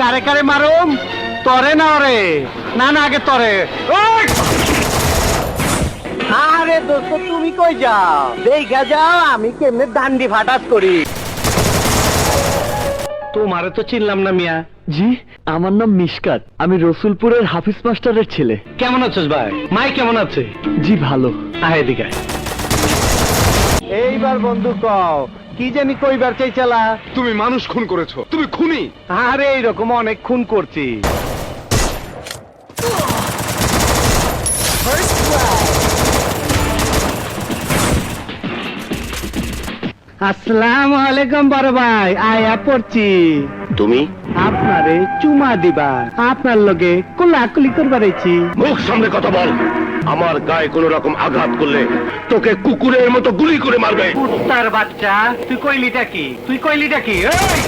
কারে কারে মারুম তরে না ওরে না না আগে তরে আরে দোস্ত তুমি কই যাও দেখা যাও আমি কেমনে দান্ডি ফাটাস করি তোমারে তো চিনলাম না মিয়া জি আমার নাম মিশকাত আমি রসুলপুরের হাফিজ মাস্টারের ছেলে কেমন আছিস ভাই মাই কেমন আছে জি ভালো আয় এদিকে আয়। এইবার বন্ধু কও কি জানি কইবার চাইছালা তুমি মানুষ খুন করেছো, তুমি খুনি। আরে এইরকম অনেক খুন করছি আসসালামু আলাইকুম বড় ভাই আয়া পড়ছি তুমি আপনারে চুমা দিবা আপনার লগে কোলাকুলি করবার আইছি মুখ সামনে কথা বল। আমার গায়ে কোন রকম আঘাত করলে তোকে কুকুরের মতো গুলি করে মারবে। কুত্তার বাচ্চা তুই কইলিটা কি তুই কইলিটা কি এই